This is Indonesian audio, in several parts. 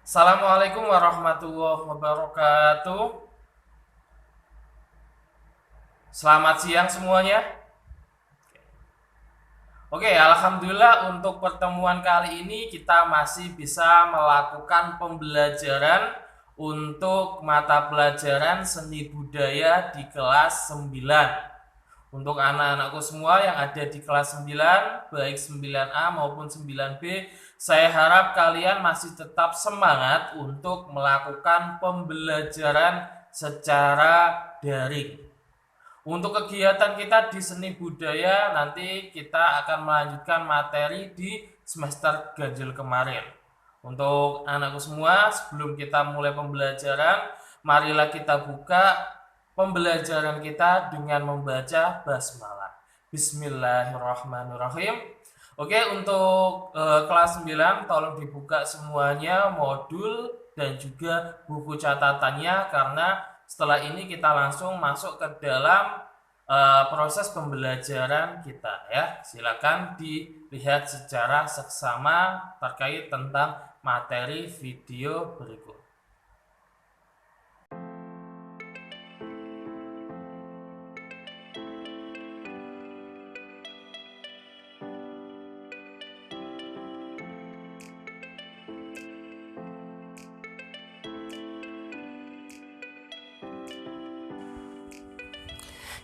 Assalamualaikum warahmatullahi wabarakatuh. Selamat siang semuanya. Oke, alhamdulillah untuk pertemuan kali ini kita masih bisa melakukan pembelajaran untuk mata pelajaran seni budaya di kelas 9. Untuk anak-anakku semua yang ada di kelas 9, baik 9A maupun 9B, saya harap kalian masih tetap semangat untuk melakukan pembelajaran secara daring. Untuk kegiatan kita di seni budaya, nanti kita akan melanjutkan materi di semester ganjil kemarin. Untuk anakku semua, sebelum kita mulai pembelajaran, marilah kita buka pembelajaran kita dengan membaca basmalah. Bismillahirrahmanirrahim. Oke, untuk kelas 9 tolong dibuka semuanya modul dan juga buku catatannya, karena setelah ini kita langsung masuk ke dalam proses pembelajaran kita ya. Silakan dilihat secara seksama terkait tentang materi video berikut.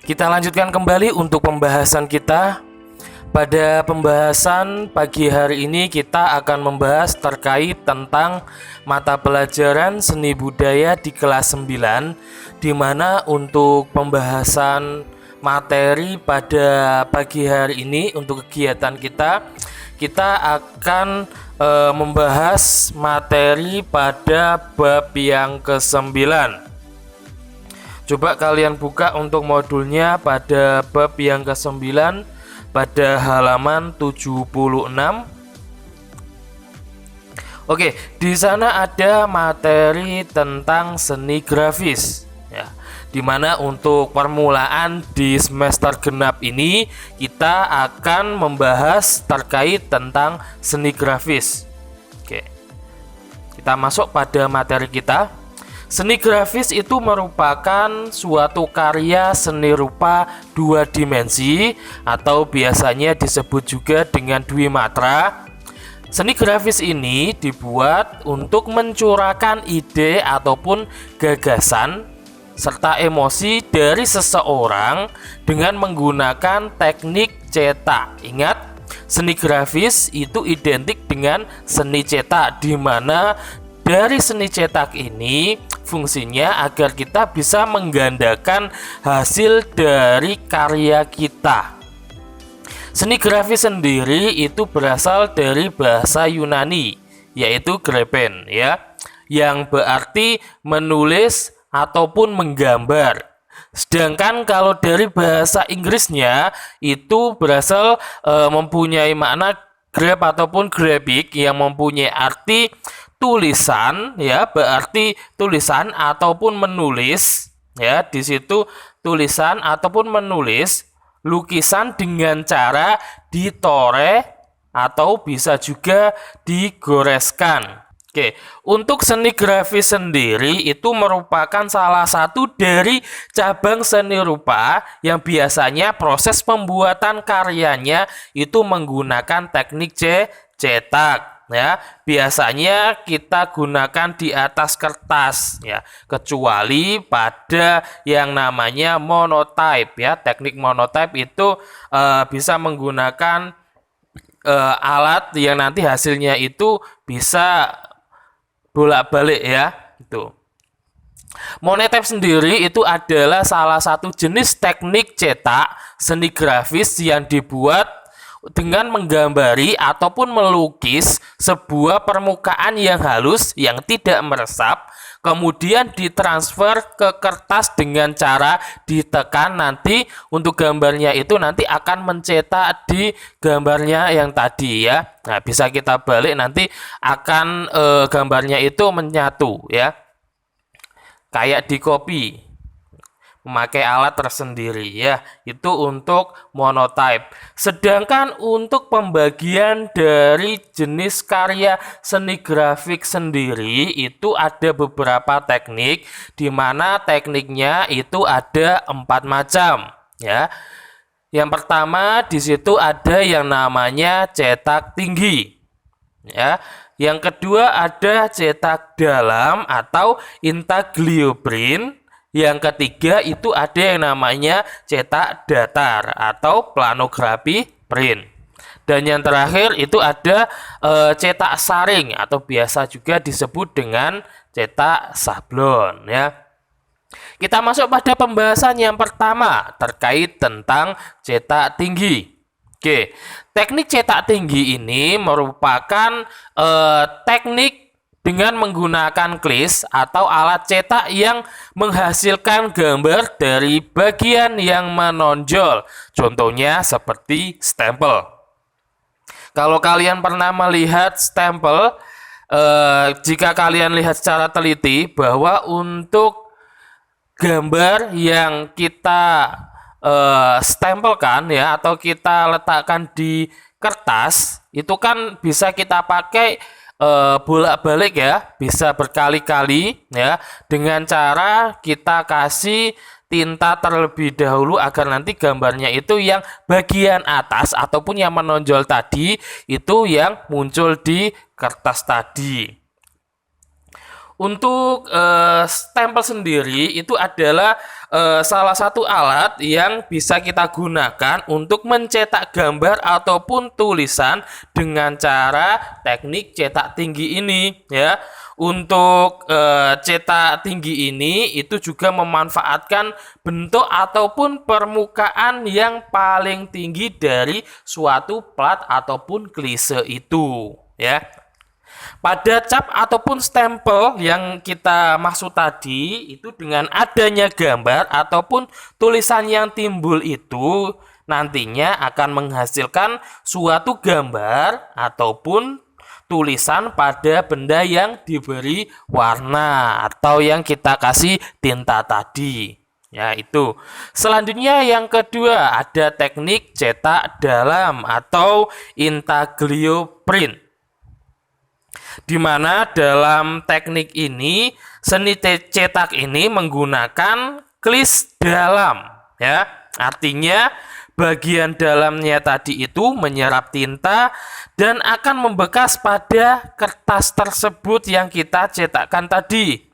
Kita lanjutkan kembali untuk pembahasan kita. Pada pembahasan pagi hari ini kita akan membahas terkait tentang mata pelajaran seni budaya di kelas 9, di mana untuk pembahasan materi pada pagi hari ini untuk kegiatan kita akan membahas materi pada bab yang ke-9. Coba kalian buka untuk modulnya pada bab yang ke-9 pada halaman 76. Oke, di sana ada materi tentang seni grafis ya. Dimana untuk permulaan di semester genap ini kita akan membahas terkait tentang seni grafis. Oke. Kita masuk pada materi kita. Seni grafis itu merupakan suatu karya seni rupa dua dimensi atau biasanya disebut juga dengan dwimatra. Seni grafis ini dibuat untuk mencurahkan ide ataupun gagasan serta emosi dari seseorang dengan menggunakan teknik cetak. Ingat, seni grafis itu identik dengan seni cetak, di mana dari seni cetak ini fungsinya agar kita bisa menggandakan hasil dari karya kita. Seni grafis sendiri itu berasal dari bahasa Yunani, yaitu grafen ya, yang berarti menulis ataupun menggambar. Sedangkan kalau dari bahasa Inggrisnya itu berasal mempunyai makna graph ataupun graphic, yang mempunyai arti tulisan ya, berarti tulisan ataupun menulis ya. Di situ tulisan ataupun menulis lukisan dengan cara ditoreh atau bisa juga digoreskan. Oke, untuk seni grafis sendiri itu merupakan salah satu dari cabang seni rupa yang biasanya proses pembuatan karyanya itu menggunakan teknik cetak ya. Biasanya kita gunakan di atas kertas ya, kecuali pada yang namanya monotype ya. Teknik monotype itu bisa menggunakan alat yang nanti hasilnya itu bisa bolak-balik ya gitu. Monotype sendiri itu adalah salah satu jenis teknik cetak seni grafis yang dibuat dengan menggambari ataupun melukis sebuah permukaan yang halus yang tidak meresap, kemudian ditransfer ke kertas dengan cara ditekan. Nanti untuk gambarnya itu nanti akan mencetak di gambarnya yang tadi ya. Nah, bisa kita balik, nanti akan gambarnya itu menyatu ya, kayak di copy. memakai alat tersendiri ya. Itu untuk monotype. Sedangkan untuk pembagian dari jenis karya seni grafik sendiri itu ada beberapa teknik, di mana tekniknya itu ada 4 macam ya. Yang pertama di situ ada yang namanya cetak tinggi ya. Yang kedua ada cetak dalam atau intaglio print. Yang ketiga itu ada yang namanya cetak datar atau planografi print. Dan yang terakhir itu ada cetak saring atau biasa juga disebut dengan cetak sablon ya. Kita masuk pada pembahasan yang pertama terkait tentang cetak tinggi. Oke, teknik cetak tinggi ini merupakan teknik dengan menggunakan klis atau alat cetak yang menghasilkan gambar dari bagian yang menonjol. Contohnya seperti stempel. Kalau kalian pernah melihat stempel, jika kalian lihat secara teliti bahwa untuk gambar yang kita stempelkan ya atau kita letakkan di kertas, itu kan bisa kita pakai bolak-balik ya, bisa berkali-kali ya, dengan cara kita kasih tinta terlebih dahulu agar nanti gambarnya itu yang bagian atas ataupun yang menonjol tadi itu yang muncul di kertas tadi. Untuk stempel sendiri itu adalah salah satu alat yang bisa kita gunakan untuk mencetak gambar ataupun tulisan dengan cara teknik cetak tinggi ini ya. Untuk cetak tinggi ini itu juga memanfaatkan bentuk ataupun permukaan yang paling tinggi dari suatu plat ataupun klise itu ya. Pada cap ataupun stempel yang kita maksud tadi itu dengan adanya gambar ataupun tulisan yang timbul itu nantinya akan menghasilkan suatu gambar ataupun tulisan pada benda yang diberi warna atau yang kita kasih tinta tadi. Ya, itu. Selanjutnya yang kedua ada teknik cetak dalam atau intaglio print. Di mana dalam teknik ini seni cetak ini menggunakan klis dalam ya. Artinya bagian dalamnya tadi itu menyerap tinta dan akan membekas pada kertas tersebut yang kita cetakkan tadi.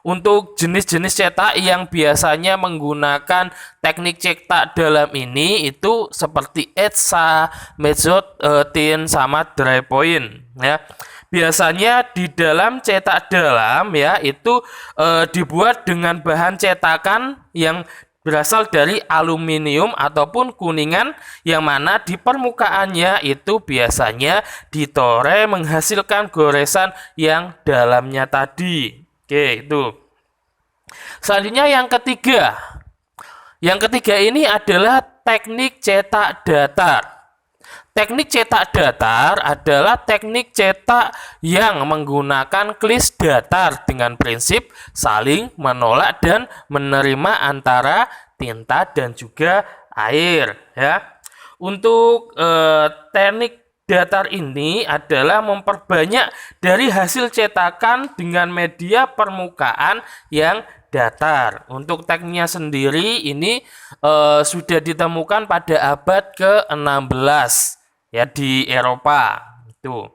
Untuk jenis-jenis cetak yang biasanya menggunakan teknik cetak dalam ini itu seperti etsa, mezzotin sama dry point ya. Biasanya di dalam cetak dalam ya itu dibuat dengan bahan cetakan yang berasal dari aluminium ataupun kuningan yang mana di permukaannya itu biasanya ditore menghasilkan goresan yang dalamnya tadi. Oke, itu. Selanjutnya yang ketiga. Yang ketiga ini adalah teknik cetak datar. Teknik cetak datar adalah teknik cetak yang menggunakan klis datar dengan prinsip saling menolak dan menerima antara tinta dan juga air ya. Untuk teknik datar ini adalah memperbanyak dari hasil cetakan dengan media permukaan yang datar. Untuk tekniknya sendiri ini sudah ditemukan pada abad ke-16 ya di Eropa itu.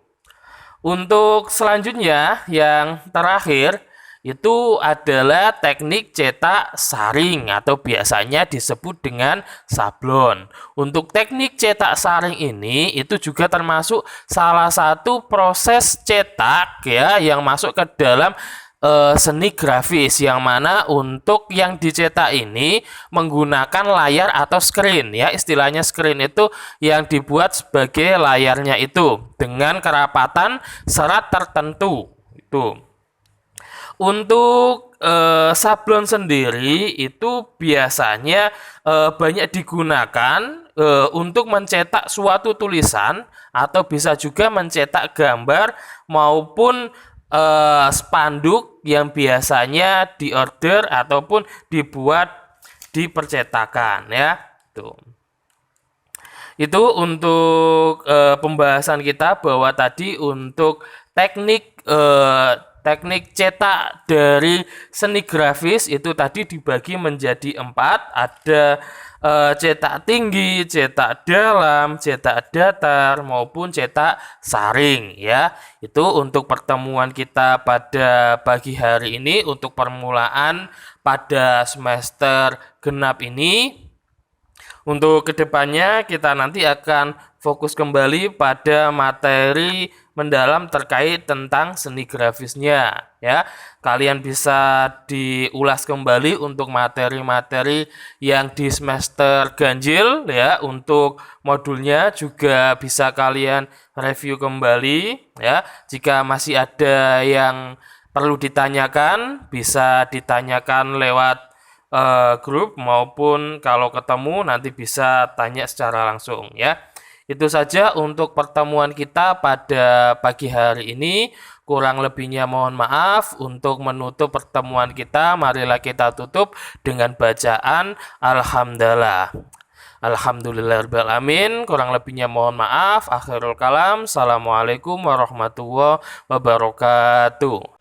Untuk selanjutnya yang terakhir itu adalah teknik cetak saring atau biasanya disebut dengan sablon. Untuk teknik cetak saring ini itu juga termasuk salah satu proses cetak ya yang masuk ke dalam seni grafis, yang mana untuk yang dicetak ini menggunakan layar atau screen ya. Istilahnya screen itu yang dibuat sebagai layarnya itu dengan kerapatan serat tertentu itu. Untuk sablon sendiri itu biasanya banyak digunakan untuk mencetak suatu tulisan atau bisa juga mencetak gambar maupun spanduk yang biasanya diorder ataupun dibuat di percetakan ya. Tuh. Itu untuk pembahasan kita bahwa tadi untuk teknik cetak dari seni grafis itu tadi dibagi menjadi 4. Ada cetak tinggi, cetak dalam, cetak datar maupun cetak saring ya. Itu untuk pertemuan kita pada pagi hari ini untuk permulaan pada semester genap ini. Untuk kedepannya kita nanti akan fokus kembali pada materi mendalam terkait tentang seni grafisnya ya. Kalian bisa diulas kembali untuk materi-materi yang di semester ganjil ya. Untuk modulnya juga bisa kalian review kembali ya. Jika masih ada yang perlu ditanyakan, bisa ditanyakan lewat grup maupun kalau ketemu nanti bisa tanya secara langsung ya. Itu saja untuk pertemuan kita pada pagi hari ini. Kurang lebihnya mohon maaf. Untuk menutup pertemuan kita, marilah kita tutup dengan bacaan Alhamdulillah. Alhamdulillahirabbil alamin. Kurang lebihnya mohon maaf. Akhirul kalam. Assalamualaikum warahmatullahi wabarakatuh.